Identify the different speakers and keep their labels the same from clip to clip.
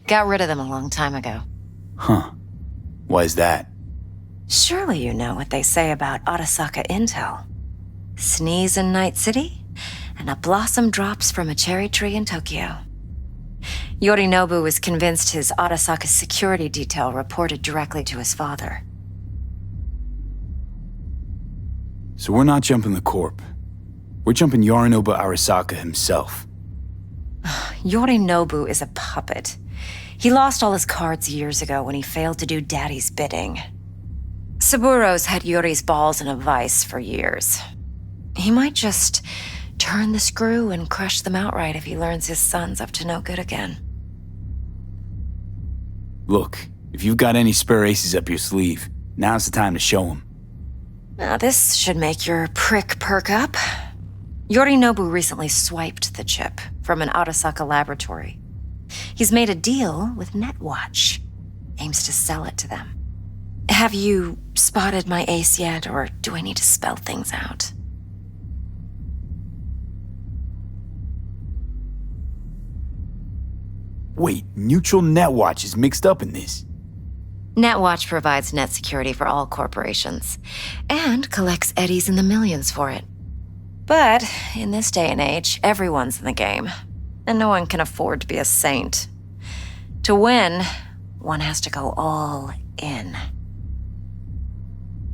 Speaker 1: Got rid of them a long time ago.
Speaker 2: Huh. Why is that?
Speaker 1: Surely you know what they say about Arasaka intel. Sneeze in Night City, and a blossom drops from a cherry tree in Tokyo. Yorinobu was convinced his Arasaka security detail reported directly to his father.
Speaker 2: So we're not jumping the Corp. We're jumping Yorinobu Arasaka himself.
Speaker 1: Yorinobu is a puppet. He lost all his cards years ago when he failed to do Daddy's bidding. Saburo's had Yuri's balls in a vice for years. He might just turn the screw and crush them outright if he learns his son's up to no good again.
Speaker 2: Look, if you've got any spare aces up your sleeve, now's the time to show them.
Speaker 1: Now this should make your prick perk up. Yorinobu recently swiped the chip from an Arasaka laboratory. He's made a deal with Netwatch. Aims to sell it to them. Have you spotted my ace yet, or do I need to spell things out?
Speaker 2: Wait, Neutral Netwatch is mixed up in this.
Speaker 1: Netwatch provides net security for all corporations, and collects eddies in the millions for it. But in this day and age, everyone's in the game, and no one can afford to be a saint. To win, one has to go all in.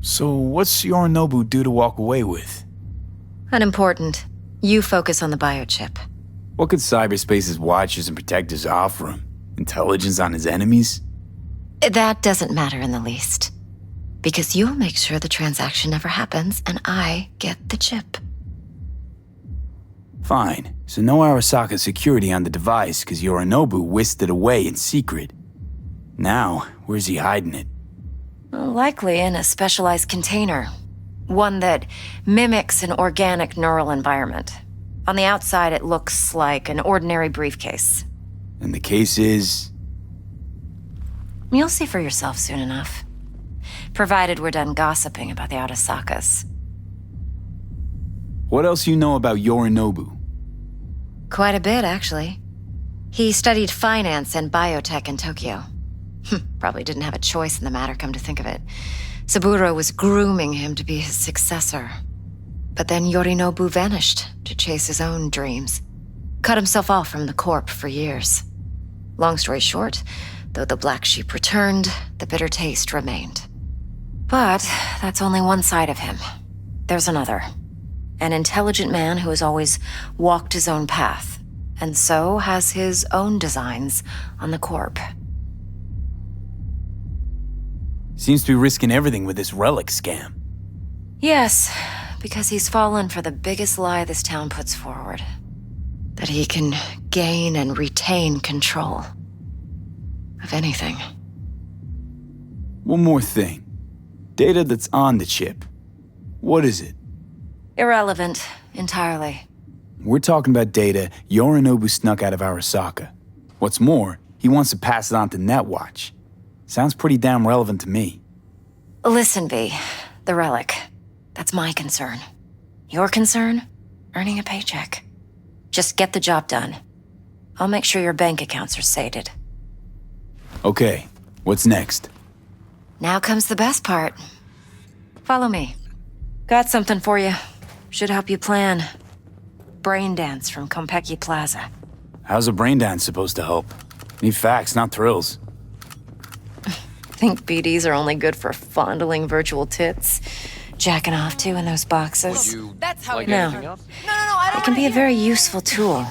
Speaker 2: So what's Yorinobu due to walk away with?
Speaker 1: Unimportant. You focus on the biochip.
Speaker 2: What could cyberspace's watchers and protectors offer him? Intelligence on his enemies?
Speaker 1: That doesn't matter in the least. Because you'll make sure the transaction never happens, and I get the chip.
Speaker 2: Fine. So no Arasaka security on the device because Yorinobu whisked it away in secret. Now, where's he hiding it?
Speaker 1: Likely in a specialized container. One that mimics an organic neural environment. On the outside, it looks like an ordinary briefcase.
Speaker 2: And the case is?
Speaker 1: You'll see for yourself soon enough. Provided we're done gossiping about the Arasakas.
Speaker 2: What else you know about Yorinobu?
Speaker 1: Quite a bit, actually. He studied finance and biotech in Tokyo. Probably didn't have a choice in the matter, come to think of it. Saburo was grooming him to be his successor. But then Yorinobu vanished to chase his own dreams. Cut himself off from the Corp for years. Long story short, though the black sheep returned, the bitter taste remained. But that's only one side of him. There's another. An intelligent man who has always walked his own path, and so has his own designs on the Corp.
Speaker 2: Seems to be risking everything with this relic scam.
Speaker 1: Yes, because he's fallen for the biggest lie this town puts forward. That he can gain and retain control of anything.
Speaker 2: One more thing. Data that's on the chip. What is it?
Speaker 1: Irrelevant, entirely.
Speaker 2: We're talking about data Yorinobu snuck out of Arasaka. What's more, he wants to pass it on to Netwatch. Sounds pretty damn relevant to me.
Speaker 1: Listen, V. The relic. That's my concern. Your concern? Earning a paycheck. Just get the job done. I'll make sure your bank accounts are sated.
Speaker 2: Okay, what's next?
Speaker 1: Now comes the best part. Follow me. Got something for you. Should help you plan. Brain dance from Konpeki Plaza.
Speaker 2: How's a brain dance supposed to help? Need facts, not thrills.
Speaker 1: Think BDs are only good for fondling virtual tits? Jacking off to in those boxes?
Speaker 3: That's how
Speaker 1: No.
Speaker 3: No, I don't
Speaker 1: It can be a
Speaker 3: wanna
Speaker 1: very
Speaker 3: hear
Speaker 1: useful tool.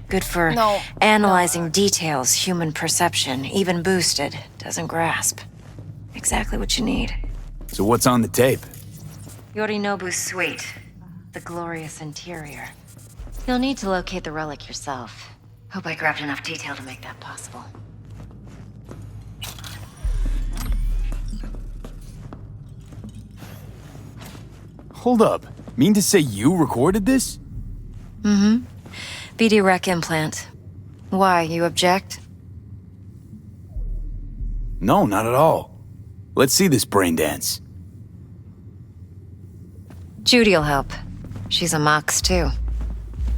Speaker 1: Good for
Speaker 3: No.
Speaker 1: analyzing details human perception, even boosted, doesn't grasp. Exactly what you need.
Speaker 2: So what's on the tape?
Speaker 1: Yorinobu's suite. The glorious interior. You'll need to locate the relic yourself. Hope I grabbed enough detail to make that possible.
Speaker 2: Hold up. Mean to say you recorded this?
Speaker 1: Mm-hmm. BD Rec implant. Why, you object?
Speaker 2: No, not at all. Let's see this brain dance.
Speaker 1: Judy'll help. She's a Mox, too.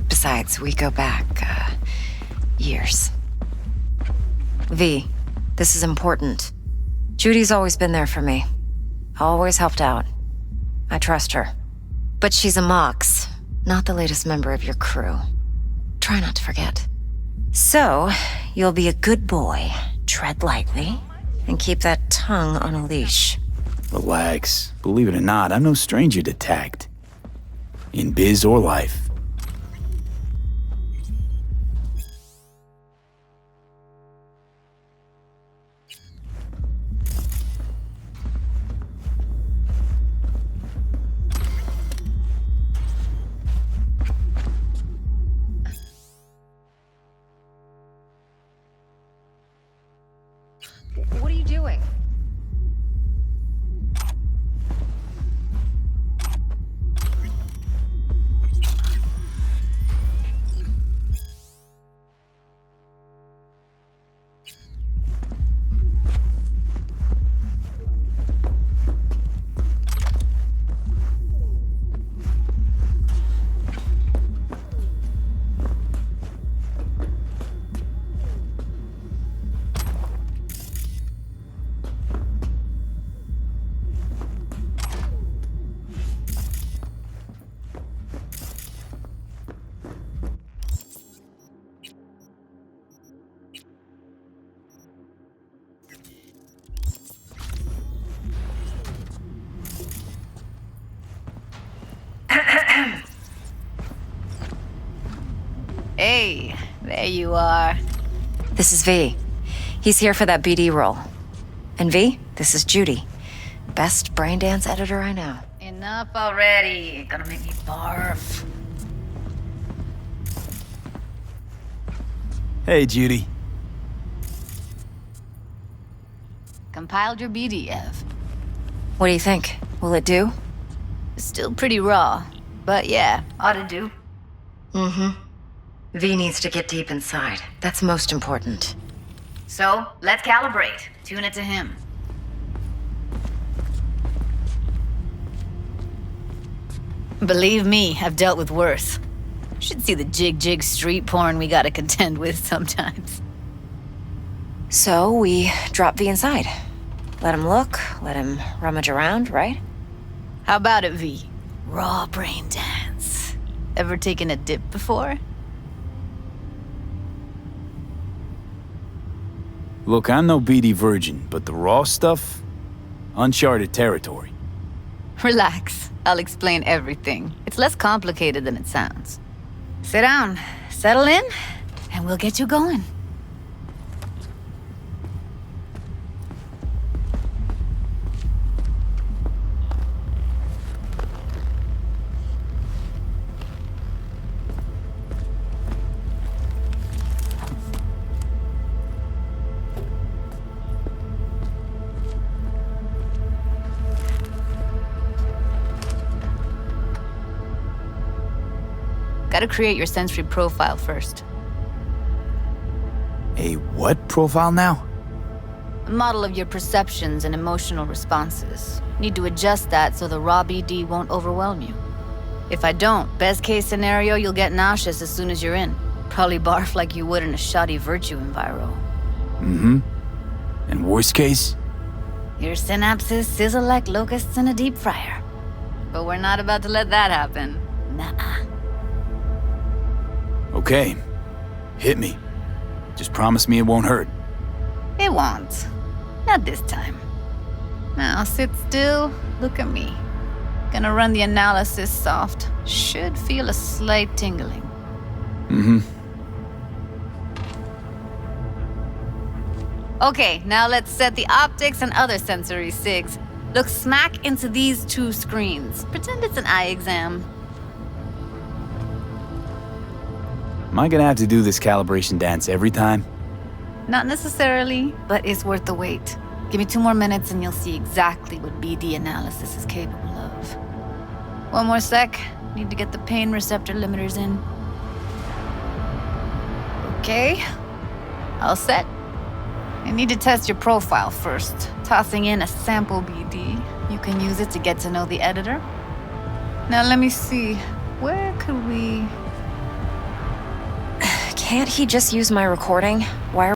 Speaker 1: Besides, we go back, years. V, this is important. Judy's always been there for me. Always helped out. I trust her. But she's a Mox, not the latest member of your crew. Try not to forget. So, you'll be a good boy, tread lightly, and keep that tongue on a leash.
Speaker 2: Relax. Believe it or not, I'm no stranger to tact. In biz or life.
Speaker 1: What are you doing?
Speaker 3: Hey, there you are.
Speaker 1: This is V. He's here for that BD role. And V, this is Judy. Best brain dance editor I know.
Speaker 3: Enough already. Gonna make me barf.
Speaker 2: Hey, Judy.
Speaker 3: Compiled your BDF.
Speaker 1: What do you think? Will it do?
Speaker 3: Still pretty raw, but yeah, ought to do.
Speaker 1: Mm-hmm. V needs to get deep inside. That's most important.
Speaker 3: So, let's calibrate. Tune it to him. Believe me, I've dealt with worse. Should see the jig street porn we gotta contend with sometimes.
Speaker 1: So we drop V inside. Let him look, let him rummage around, right?
Speaker 3: How about it, V? Raw brain dance. Ever taken a dip before?
Speaker 2: Look, I'm no BD virgin, but the raw stuff? Uncharted territory.
Speaker 3: Relax. I'll explain everything. It's less complicated than it sounds. Sit down, settle in, and we'll get you going. Gotta create your sensory profile first.
Speaker 2: A what profile now?
Speaker 3: A model of your perceptions and emotional responses. Need to adjust that so the raw BD won't overwhelm you. If I don't, best case scenario, you'll get nauseous as soon as you're in. Probably barf like you would in a shoddy virtue enviro.
Speaker 2: Mm-hmm. And worst case?
Speaker 3: Your synapses sizzle like locusts in a deep fryer. But we're not about to let that happen. Nuh-uh.
Speaker 2: Okay. Hit me. Just promise me it won't hurt.
Speaker 3: It won't. Not this time. Now sit still, look at me. Gonna run the analysis soft. Should feel a slight tingling.
Speaker 2: Mm-hmm.
Speaker 3: Okay, now let's set the optics and other sensory sigs. Look smack into these two screens. Pretend it's an eye exam.
Speaker 2: Am I gonna have to do this calibration dance every time?
Speaker 3: Not necessarily, but it's worth the wait. Give me 2 more minutes and you'll see exactly what BD analysis is capable of. One more sec. Need to get the pain receptor limiters in. Okay. All set. I need to test your profile first. Tossing in a sample BD. You can use it to get to know the editor. Now let me see. Where could we...
Speaker 1: Can't he just use my recording? Why are